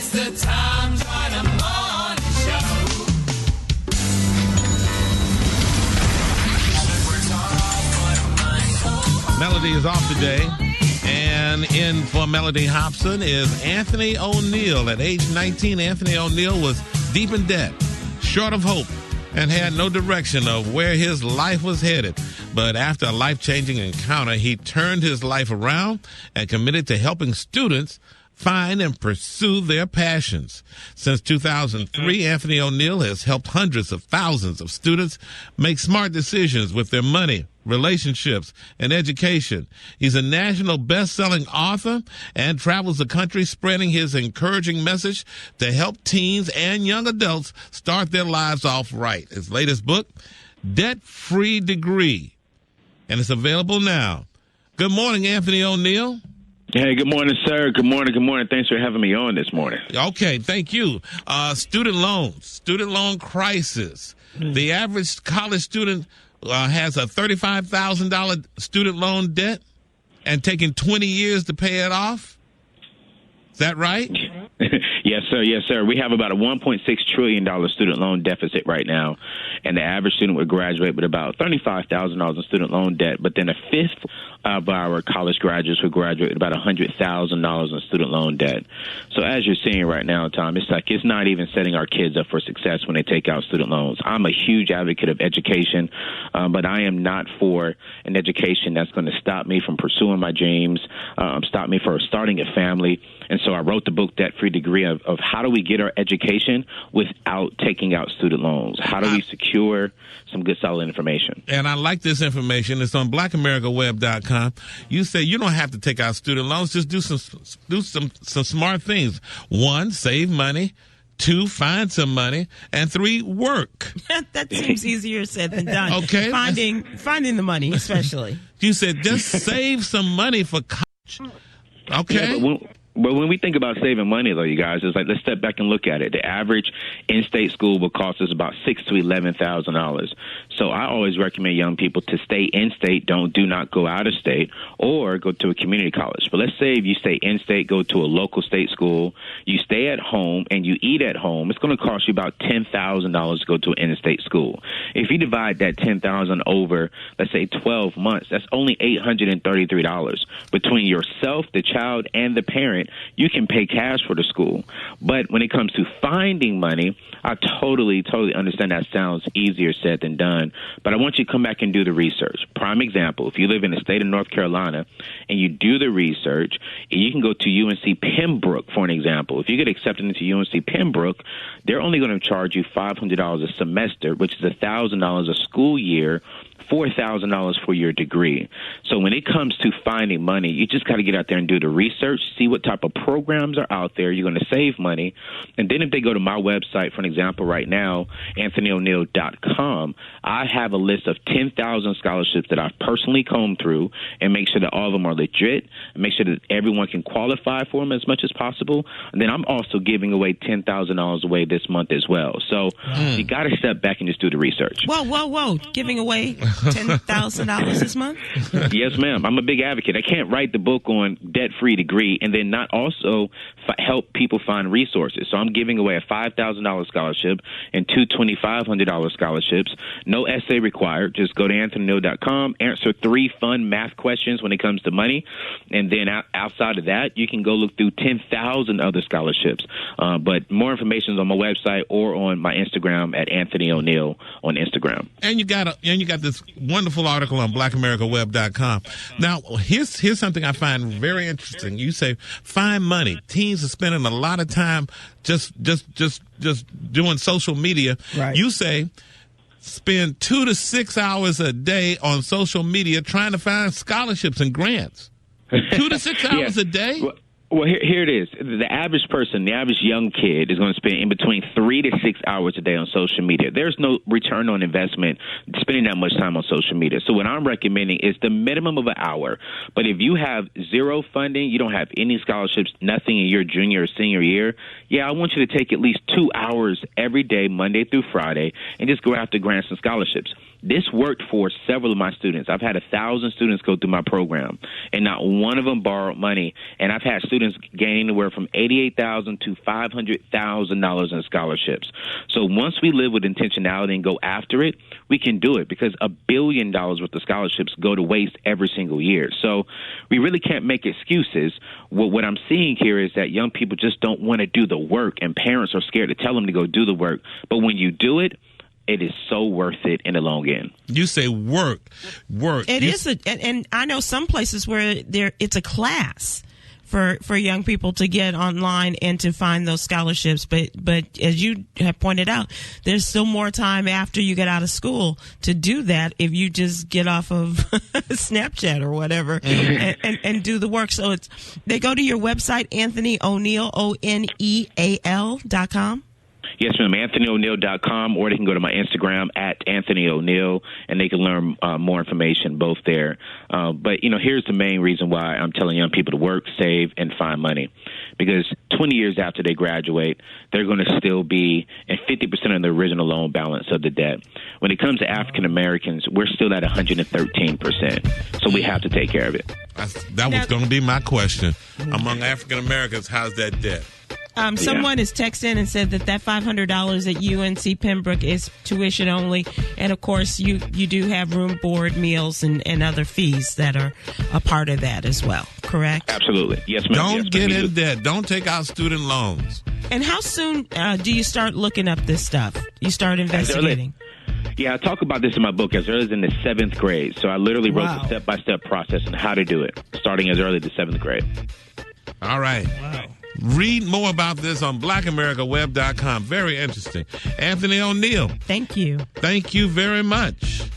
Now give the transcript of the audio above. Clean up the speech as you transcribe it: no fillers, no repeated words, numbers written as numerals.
It's the Tom Joyner Morning Show. Melody is off today. And in for Melody Hobson is Anthony O'Neill. At age 19, Anthony O'Neill was deep in debt, short of hope, and had no direction of where his life was headed. But after a life-changing encounter, he turned his life around and committed to helping students find and pursue their passions. Since 2003, Anthony O'Neill has helped hundreds of thousands of students make smart decisions with their money, relationships, and education. He's a national best-selling author and travels the country spreading his encouraging message to help teens and young adults start their lives off right. His latest book, Debt-Free Degree, and it's available now. Good morning, Anthony O'Neill. Hey, good morning, sir. Good morning. Good morning. Thanks for having me on this morning. Okay, thank you. Student loans, student loan crisis. The average college student has a $35,000 student loan debt and taking 20 years to pay it off. Is that right? Yes, sir. Yes, sir. We have about a $1.6 trillion student loan deficit right now, and the average student would graduate with about $35,000 in student loan debt, but then a fifth of our college graduates would graduate with about $100,000 in student loan debt. So as you're seeing right now, Tom, it's like it's not even setting our kids up for success when they take out student loans. I'm a huge advocate of education, but I am not for an education that's going to stop me from pursuing my dreams, stop me from starting a family. And so I wrote the book Debt-Free Degree of how do we get our education without taking out student loans? How do we secure some good, solid information? And I like this information. It's on blackamericaweb.com. You say you don't have to take out student loans. Just do some smart things. 1, save money. 2, find some money. And 3, work. That seems easier said than done. Okay. Finding the money, especially. You said just save some money for college. Okay. Yeah, but when we think about saving money, though, you guys, it's like let's step back and look at it. The average in-state school will cost us about $6,000 to $11,000. So I always recommend young people to stay in-state, do not go out of state, or go to a community college. But let's say if you stay in-state, go to a local state school, you stay at home, and you eat at home, it's going to cost you about $10,000 to go to an in-state school. If you divide that $10,000 over, let's say 12 months, that's only $833 between yourself, the child, and the parent. You can pay cash for the school. But when it comes to finding money, I totally understand that sounds easier said than done. But I want you to come back and do the research. Prime example, if you live in the state of North Carolina and you do the research, you can go to UNC Pembroke, for an example. If you get accepted into UNC Pembroke, they're only going to charge you $500 a semester, which is $1,000 a school year, $4,000 for your degree. So when it comes to finding money, you just got to get out there and do the research, see what type of programs are out there. You're going to save money. And then if they go to my website, for an example, right now, AnthonyO'Neill.com, I have a list of 10,000 scholarships that I've personally combed through and make sure that all of them are legit and make sure that everyone can qualify for them as much as possible. And then I'm also giving away $10,000 away this month as well. So you got to step back and just do the research. Whoa. Giving away $10,000 this month? Yes, ma'am. I'm a big advocate. I can't write the book on Debt-Free Degree and then not also help people find resources. So I'm giving away a $5,000 scholarship and 2 $2,500 scholarships. No essay required. Just go to AnthonyO'Neill.com, answer 3 fun math questions when it comes to money, and then outside of that, you can go look through 10,000 other scholarships. But more information is on my website or on my Instagram at Anthony O'Neill on Instagram. And you got this wonderful article on blackamericaweb.com. Now, here's something I find very interesting. You say find money. Teens are spending a lot of time just doing social media. Right. You say spend 2 to 6 hours a day on social media trying to find scholarships and grants. 2 to 6 hours a day? Well, here it is. The average person, the average young kid is going to spend in between 3 to 6 hours a day on social media. There's no return on investment spending that much time on social media. So what I'm recommending is the minimum of an hour. But if you have zero funding, you don't have any scholarships, nothing in your junior or senior year, I want you to take at least 2 hours every day, Monday through Friday, and just go after grants and scholarships. This worked for several of my students. I've had 1,000 students go through my program, and not one of them borrowed money. And I've had students gain anywhere from $88,000 to $500,000 in scholarships. So once we live with intentionality and go after it, we can do it, because $1 billion worth of scholarships go to waste every single year. So we really can't make excuses. What I'm seeing here is that young people just don't want to do the work, and parents are scared to tell them to go do the work. But when you do it, it is so worth it in the long end. You say work. It is, and I know some places where it's a class for young people to get online and to find those scholarships. But as you have pointed out, there's still more time after you get out of school to do that if you just get off of Snapchat or whatever and do the work. So they go to your website, Anthony O'Neal, ONEAL.com. Yes, ma'am, AnthonyO'Neal.com, or they can go to my Instagram at Anthony O'Neal, and they can learn more information both there. But, here's the main reason why I'm telling young people to work, save, and find money. Because 20 years after they graduate, they're going to still be in 50% of the original loan balance of the debt. When it comes to African Americans, we're still at 113%. So we have to take care of it. That was going to be my question. Among African Americans, how's that debt? Someone has texted in and said that $500 at UNC Pembroke is tuition only, and of course you do have room, board, meals, and other fees that are a part of that as well. Correct? Absolutely, yes, ma'am. Don't get in debt. Don't take out student loans. And how soon do you start looking up this stuff? You start investigating. Yeah, I talk about this in my book as early as in the 7th grade. So I literally wrote the step-by-step process on how to do it, starting as early as the 7th grade. All right. Wow. Read more about this on blackamericaweb.com. Very interesting. Anthony O'Neal. Thank you. Thank you very much.